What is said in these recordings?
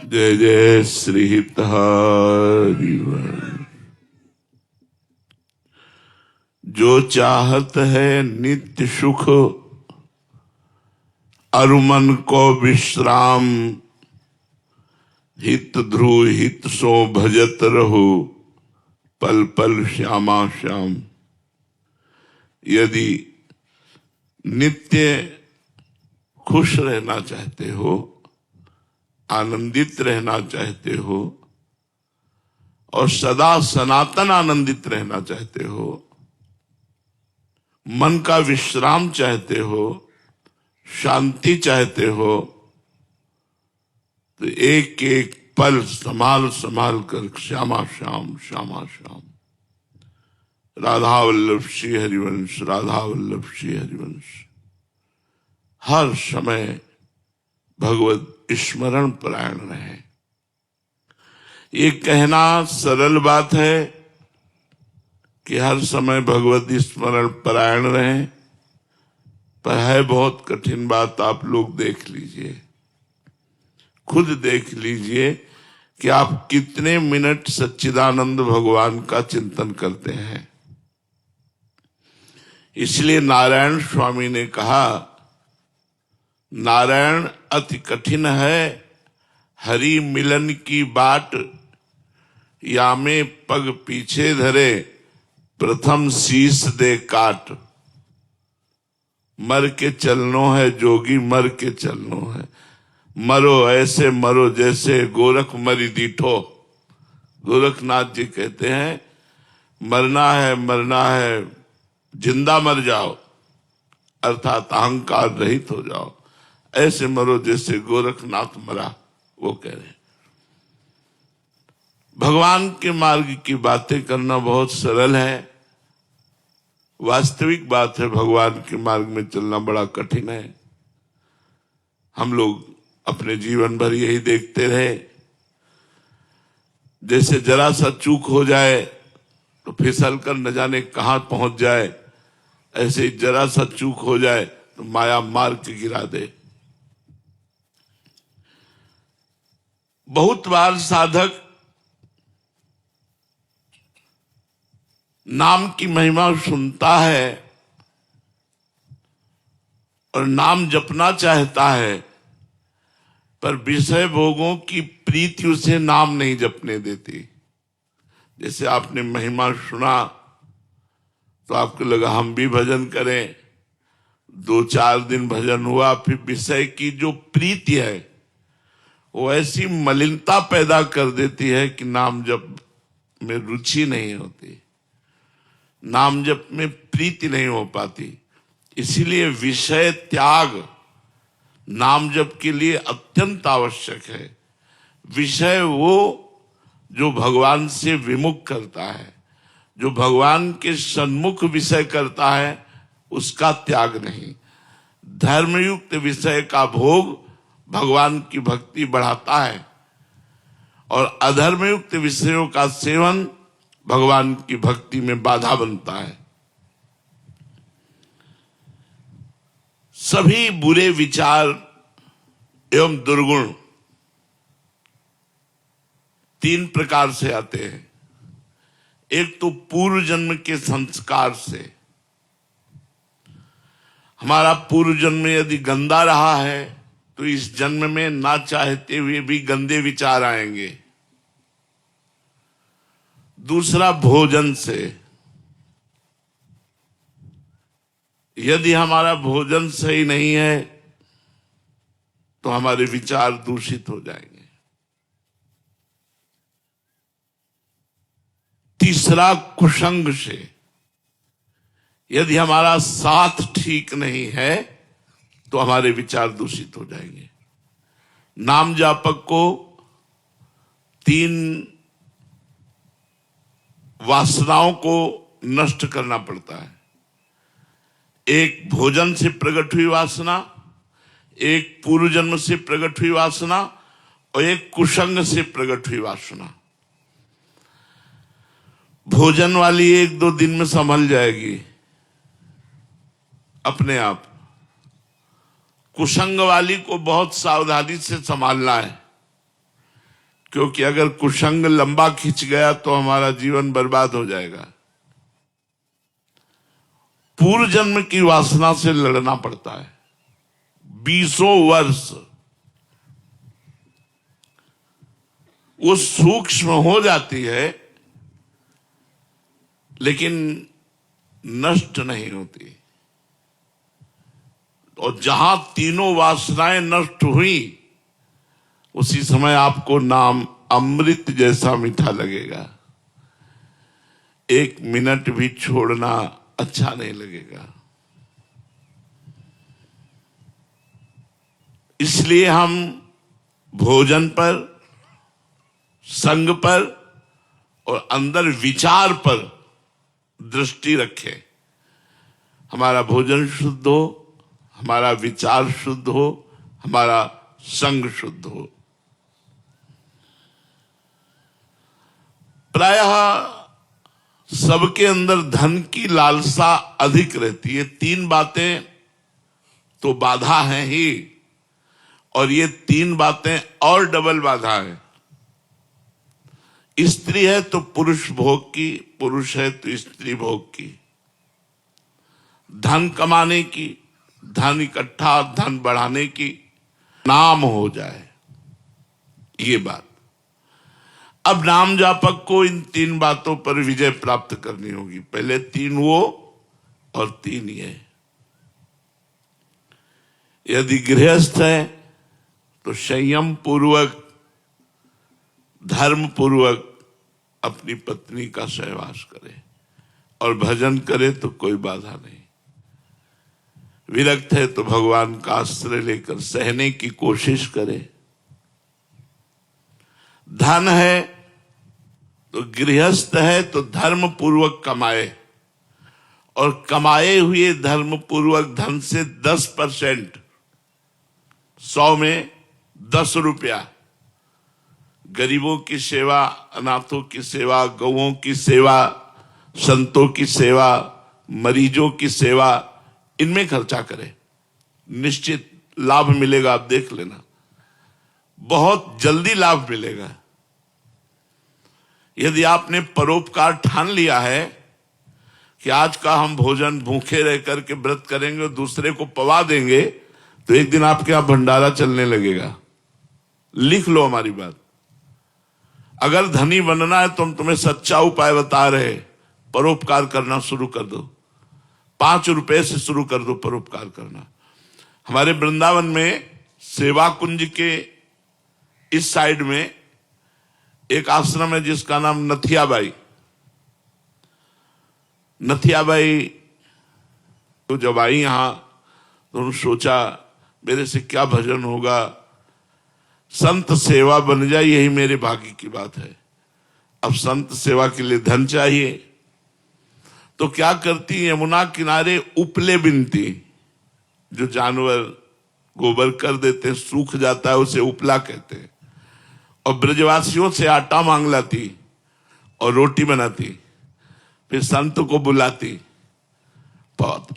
जय जय श्री हरिवंश। जो चाहत है नित्य सुख, अरुमन को विश्राम, हित ध्रुव हित सो भजत रहो, पल पल श्यामा श्याम। यदि नित्य खुश रहना चाहते हो, आनंदित रहना चाहते हो और सदा सनातन आनंदित रहना चाहते हो, मन का विश्राम चाहते हो, शांति चाहते हो, तो एक एक पल संभाल संभाल कर श्यामा श्याम श्यामा श्याम। राधा वल्लभ श्री हरिवंश, राधा वल्लभ श्री हरिवंश। हर समय भगवत स्मरण परायण रहे। ये कहना सरल बात है कि हर समय भगवत स्मरण परायण रहे, पर है बहुत कठिन बात। आप लोग देख लीजिए, खुद देख लीजिए कि आप कितने मिनट सच्चिदानंद भगवान का चिंतन करते हैं। इसलिए नारायण स्वामी ने कहा, नारायण अति कठिन है, हरि मिलन की बाट, या में पग पीछे धरे, प्रथम शीस दे काट। मर के चलनो है जोगी, मर के चलनो है। मरो ऐसे मरो जैसे गोरख मरी दीठो। गोरखनाथ जी कहते हैं, मरना है, जिंदा मर जाओ, अर्थात अहंकार रहित हो जाओ। ऐसे मरो जैसे गोरखनाथ मरा, वो कह रहे हैं। भगवान के मार्ग की बातें करना बहुत सरल है, वास्तविक बात है भगवान के मार्ग में चलना बड़ा कठिन है। हम लोग अपने जीवन भर यही देखते रहे, जैसे जरा सा चूक हो जाए तो फिसल कर न जाने कहां पहुंच जाए, ऐसे ही जरा सा चूक हो जाए तो माया मार के गिरा दे। बहुत बार साधक नाम की महिमा सुनता है और नाम जपना चाहता है, पर विषय भोगों की प्रीति उसे नाम नहीं जपने देती। जैसे आपने महिमा सुना तो आपको लगा हम भी भजन करें, 2-4 दिन भजन हुआ, फिर विषय की जो प्रीति है वो ऐसी मलिनता पैदा कर देती है कि नाम जप में रुचि नहीं होती, नाम जप में प्रीति नहीं हो पाती। इसीलिए विषय त्याग नाम जप के लिए अत्यंत आवश्यक है। विषय वो जो भगवान से विमुख करता है, जो भगवान के सन्मुख विषय करता है, उसका त्याग नहीं। धर्मयुक्त विषय का भोग भगवान की भक्ति बढ़ाता है और अधर्मयुक्त विषयों का सेवन भगवान की भक्ति में बाधा बनता है। सभी बुरे विचार एवं दुर्गुण 3 प्रकार से आते हैं। एक तो पूर्व जन्म के संस्कार से। हमारा पूर्व जन्म यदि गंदा रहा है तो इस जन्म में ना चाहते हुए भी गंदे विचार आएंगे। दूसरा भोजन से। यदि हमारा भोजन सही नहीं है तो हमारे विचार दूषित हो जाएंगे। तीसरा कुसंग से। यदि हमारा साथ ठीक नहीं है तो हमारे विचार दूषित हो जाएंगे। नाम जापक को 3 वासनाओं को नष्ट करना पड़ता है। एक भोजन से प्रकट हुई वासना, एक पूर्व जन्म से प्रकट हुई वासना और एक कुसंग से प्रकट हुई वासना। भोजन वाली 1-2 दिन में संभल जाएगी अपने आप। कुसंग वाली को बहुत सावधानी से संभालना है। क्योंकि अगर कुसंग लंबा खिंच गया तो हमारा जीवन बर्बाद हो जाएगा। पूर्व जन्म की वासना से लड़ना पड़ता है 20 वर्ष। वो सूक्ष्म हो जाती है लेकिन नष्ट नहीं होती। और जहां तीनों वासनाएं नष्ट हुई उसी समय आपको नाम अमृत जैसा मीठा लगेगा। 1 मिनट भी छोड़ना अच्छा नहीं लगेगा। इसलिए हम भोजन पर, संग पर और अंदर विचार पर दृष्टि रखें। हमारा भोजन शुद्ध हो, हमारा विचार शुद्ध हो, हमारा संग शुद्ध हो। प्रायः सबके अंदर धन की लालसा अधिक रहती है। 3 बातें तो बाधा हैं ही, और ये 3 बातें और डबल बाधा है। स्त्री है तो पुरुष भोग की, पुरुष है तो स्त्री भोग की। धन कमाने की, धन इकट्ठा, धन बढ़ाने की, नाम हो जाए, ये बात। अब नाम जापक को इन 3 बातों पर विजय प्राप्त करनी होगी। पहले 3 वो और 3 ये। यदि गृहस्थ है तो संयम पूर्वक, धर्म पूर्वक अपनी पत्नी का सहवास करे और भजन करे तो कोई बाधा नहीं। विरक्त है तो भगवान का आश्रय लेकर सहने की कोशिश करे। धन है तो गृहस्थ है तो धर्म पूर्वक कमाए, और कमाए हुए धर्म पूर्वक धन से 10%, 100 में 10 रुपया गरीबों की सेवा, अनाथों की सेवा, गौओं की सेवा, संतों की सेवा, मरीजों की सेवा, इनमें खर्चा करें। निश्चित लाभ मिलेगा, आप देख लेना, बहुत जल्दी लाभ मिलेगा। यदि आपने परोपकार ठान लिया है कि आज का हम भोजन भूखे रह करके व्रत करेंगे और दूसरे को पवा देंगे, तो एक दिन आपके यहां भंडारा चलने लगेगा। लिख लो हमारी बात। अगर धनी बनना है तो हम तुम्हें सच्चा उपाय बता रहे, परोपकार करना शुरू कर दो। 5 रुपए से शुरू कर दो परोपकार करना। हमारे वृंदावन में सेवा कुंज के इस साइड में एक आश्रम है जिसका नाम नथियाबाई। नथियाबाई तो जब आई यहां तो उन्होंने सोचा मेरे से क्या भजन होगा, संत सेवा बन जाए, यही मेरे भाग्य की बात है। अब संत सेवा के लिए धन चाहिए, तो क्या करती, यमुना किनारे उपले बिनती, जो जानवर गोबर कर देते हैं, सूख जाता है, उसे उपला कहते हैं, और ब्रजवासियों से आटा मांग लाती और रोटी बनाती, फिर संत को बुलाती। अब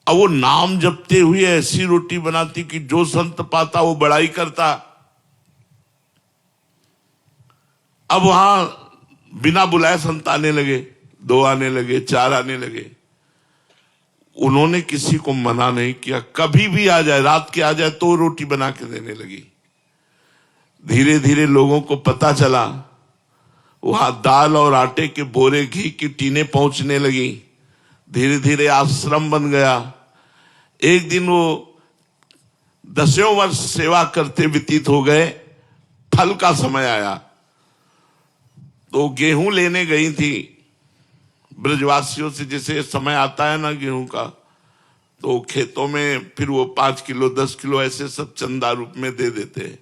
वो नाम जपते हुए ऐसी रोटी बनाती कि जो संत पाता वो बड़ाई करता। अब वहां बिना बुलाए संत आने लगे, 2 आने लगे, 4 आने लगे। उन्होंने किसी को मना नहीं किया, कभी भी आ जाए, रात के आ जाए तो रोटी बना के देने लगी। धीरे धीरे लोगों को पता चला, वहां दाल और आटे के बोरे, घी की टीनें पहुंचने लगी। धीरे धीरे आश्रम बन गया। एक दिन वो 10 वर्ष सेवा करते व्यतीत हो गए, फल का समय आया तो गेहूं लेने गई थी ब्रजवासियों से। जैसे समय आता है ना गेहूं का, तो खेतों में फिर वो 5 किलो 10 किलो ऐसे सब चंदा रूप में दे देते हैं।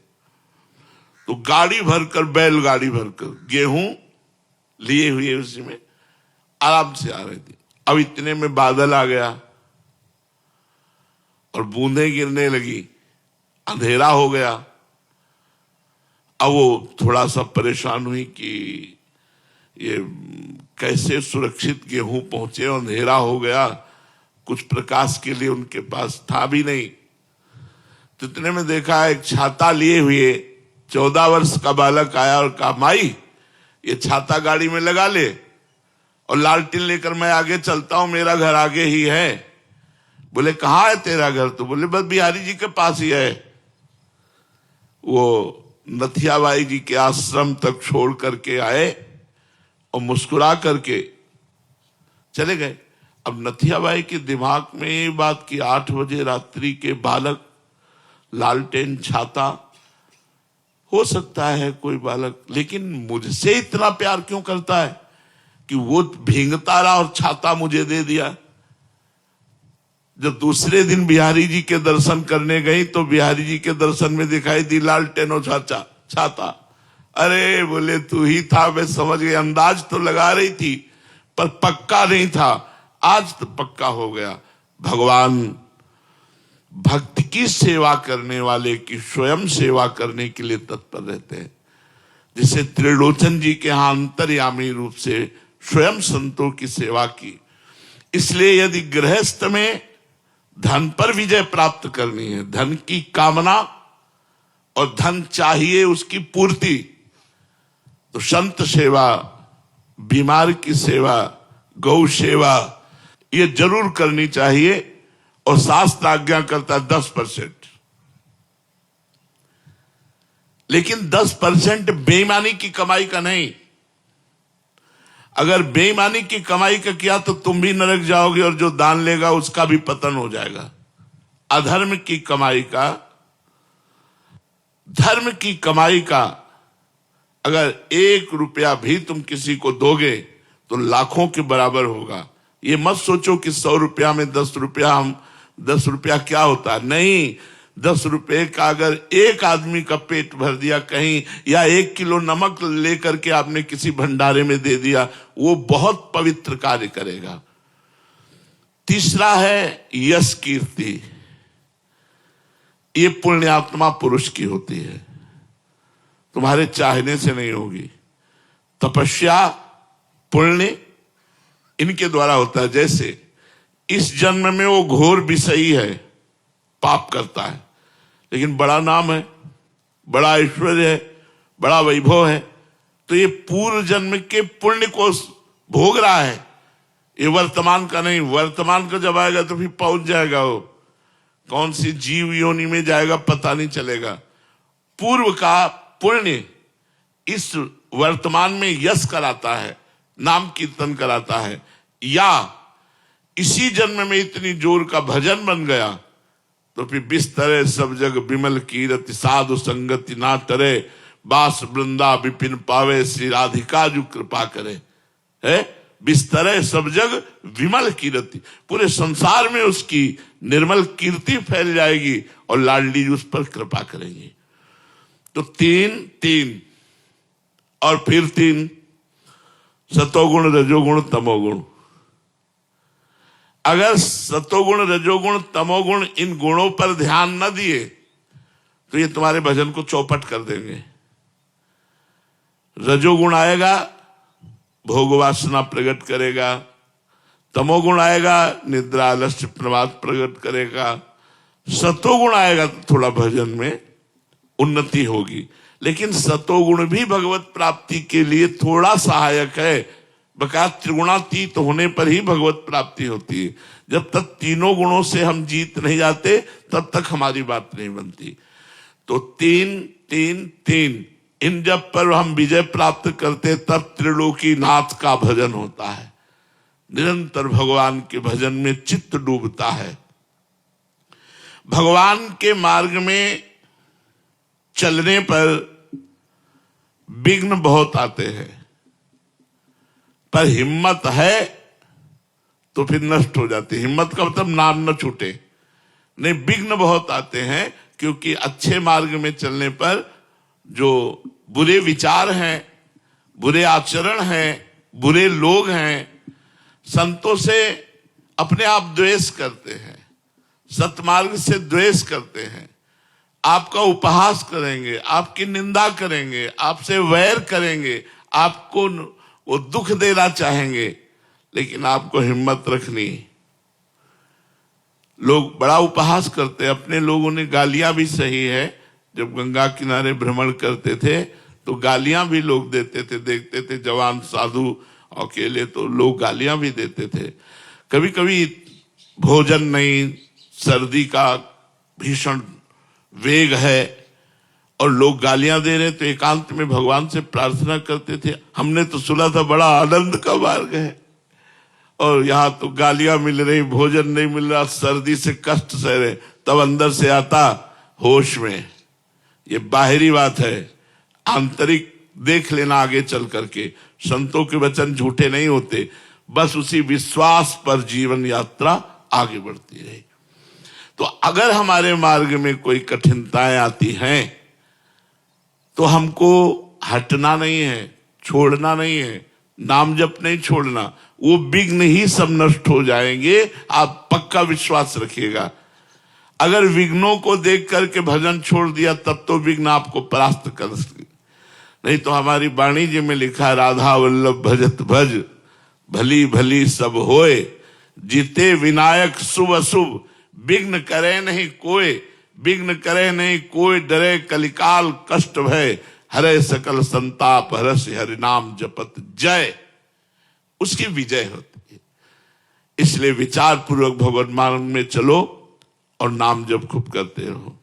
तो गाड़ी भरकर, बैलगाड़ी भरकर गेहूं लिए हुए उसी में आराम से आ रहे थे। अब इतने में बादल आ गया और बूंदें गिरने लगी, अंधेरा हो गया। अब वो थोड़ा सा परेशान हुई कि ये कैसे सुरक्षित गेहूं पहुंचे, अंधेरा हो गया, कुछ प्रकाश के लिए उनके पास था भी नहीं। तो इतने में देखा एक छाता लिए हुए 14 वर्ष का बालक आया और कहा, माई ये छाता गाड़ी में लगा ले और लालटेन लेकर मैं आगे चलता हूं, मेरा घर आगे ही है। बोले कहाँ है तेरा घर? तो बोले बस बिहारी जी के पास ही है। वो नथियाबाई जी के आश्रम तक छोड़ करके आए और मुस्कुरा करके चले गए। अब नथियाबाई के दिमाग में ये बात कि 8 बजे रात्रि के बालक, लालटेन, छाता, हो सकता है कोई बालक, लेकिन मुझसे इतना प्यार क्यों करता है कि वो भींगता रहा और छाता मुझे दे दिया। जब दूसरे दिन बिहारी जी के दर्शन करने गई तो बिहारी जी के दर्शन में दिखाई दी लालटेन और छाता। अरे बोले तू ही था, मैं समझ गई। अंदाज तो लगा रही थी पर पक्का नहीं था, आज तो पक्का हो गया। भगवान भक्त की सेवा करने वाले की स्वयं सेवा करने के लिए तत्पर रहते हैं। जिसे त्रिलोचन जी के यहां अंतर्यामी रूप से स्वयं संतों की सेवा की। इसलिए यदि गृहस्थ में धन पर विजय प्राप्त करनी है, धन की कामना और धन चाहिए उसकी पूर्ति, तो संत सेवा, बीमार की सेवा, गौ सेवा ये जरूर करनी चाहिए। और शास्त्र आज्ञा करता है 10%, लेकिन 10% बेईमानी की कमाई का नहीं। अगर बेईमानी की कमाई का किया तो तुम भी नरक जाओगे और जो दान लेगा उसका भी पतन हो जाएगा। अधर्म की कमाई का, धर्म की कमाई का अगर 1 रुपया भी तुम किसी को दोगे तो लाखों के बराबर होगा। ये मत सोचो कि 100 रुपया में 10 रुपया, हम 10 रुपया क्या होता है, नहीं। 10 रुपए का अगर एक आदमी का पेट भर दिया कहीं, या 1 किलो नमक लेकर के आपने किसी भंडारे में दे दिया, वो बहुत पवित्र कार्य करेगा। तीसरा है यश कीर्ति। ये पुण्यात्मा पुरुष की होती है, तुम्हारे चाहने से नहीं होगी। तपस्या, पुण्य इनके द्वारा होता है। जैसे इस जन्म में वो घोर विषयी है, पाप करता है, लेकिन बड़ा नाम है, बड़ा ऐश्वर्य है, बड़ा वैभव है, तो ये पूर्व जन्म के पुण्य को भोग रहा है। ये वर्तमान का नहीं, वर्तमान का जब आएगा तो फिर पहुंच जाएगा। वो कौन सी जीव योनि में जाएगा पता नहीं चलेगा। पूर्व का पुण्य इस वर्तमान में यश कराता है, नाम कीर्तन कराता है। या इसी जन्म में इतनी जोर का भजन बन गया तो फिर बिस्तरे सब जग विमल कीरति, साधु संगति ना टरे, बास वृंदा विपिन पावे, श्री राधिका जो कृपा करे। है बिस्तरे सब जग विमल कीरति, पूरे संसार में उसकी निर्मल कीर्ति फैल जाएगी और लाडली जी उस पर कृपा करेंगी। तो 3 और फिर 3, सतोगुण, रजोगुण, तमोगुण। अगर सतोगुण, रजोगुण, तमोगुण इन गुणों पर ध्यान न दिए तो ये तुम्हारे भजन को चौपट कर देंगे। रजोगुण आएगा, भोग वासना प्रकट करेगा। तमोगुण आएगा, निद्रा, आलस्य, प्रमाद प्रकट करेगा। सतोगुण आएगा तो थोड़ा भजन में उन्नति होगी। लेकिन सतोगुण भी भगवत प्राप्ति के लिए थोड़ा सहायक है। बकाया त्रिगुणातीत होने पर ही भगवत प्राप्ति होती है। जब तक तीनों गुणों से हम जीत नहीं जाते तब तक हमारी बात नहीं बनती। तो 3 इन जब पर हम विजय प्राप्त करते तब त्रिलोकी नाथ का भजन होता है। निरंतर भगवान के भजन में चित्त डूबता है। भगवान के मार्ग में चलने पर विघ्न बहुत आते हैं, पर हिम्मत है तो फिर नष्ट हो जाती है। हिम्मत का मतलब नाम न छूटे। नहीं, विघ्न बहुत आते हैं क्योंकि अच्छे मार्ग में चलने पर जो बुरे विचार हैं, बुरे आचरण हैं, बुरे लोग हैं, संतों से अपने आप द्वेष करते हैं, सतमार्ग से द्वेष करते हैं, आपका उपहास करेंगे, आपकी निंदा करेंगे, आपसे वैर करेंगे, आपको वो दुख देना चाहेंगे, लेकिन आपको हिम्मत रखनी। लोग बड़ा उपहास करते हैं, अपने लोगों ने गालियां भी सही है, जब गंगा किनारे भ्रमण करते थे तो गालियां भी लोग देते थे, देखते थे जवान साधु अकेले तो लोग गालियां भी देते थे। कभी कभी भोजन नहीं, सर्दी का भीषण वेग है और लोग गालियां दे रहे तो एकांत में भगवान से प्रार्थना करते थे, हमने तो सुना था बड़ा आनंद का मार्ग है और यहाँ तो गालियां मिल रही, भोजन नहीं मिल रहा, सर्दी से कष्ट सह रहे। तब अंदर से आता होश में, ये बाहरी बात है, आंतरिक देख लेना आगे चल करके। संतों के वचन झूठे नहीं होते, बस उसी विश्वास पर जीवन यात्रा आगे बढ़ती रही। तो अगर हमारे मार्ग में कोई कठिनताएं आती हैं तो हमको हटना नहीं है, छोड़ना नहीं है, नाम जप नहीं छोड़ना, वो विघ्न ही सब नष्ट हो जाएंगे, आप पक्का विश्वास रखिएगा। अगर विघ्नों को देख करके भजन छोड़ दिया तब तो विघ्न आपको परास्त कर सके, नहीं तो हमारी वाणी जी में लिखा है, राधा वल्लभ भजत भज भली भली सब होए, जीते विनायक शुभ अशुभ विघ्न करे नहीं कोई, विघ्न करे नहीं कोई, डरे कलिकाल कष्ट भय, हरे सकल संताप हरस हरि नाम जपत जय, उसकी विजय होती है। इसलिए विचार पूर्वक भगवत मार्ग में चलो और नाम जप खूब करते रहो।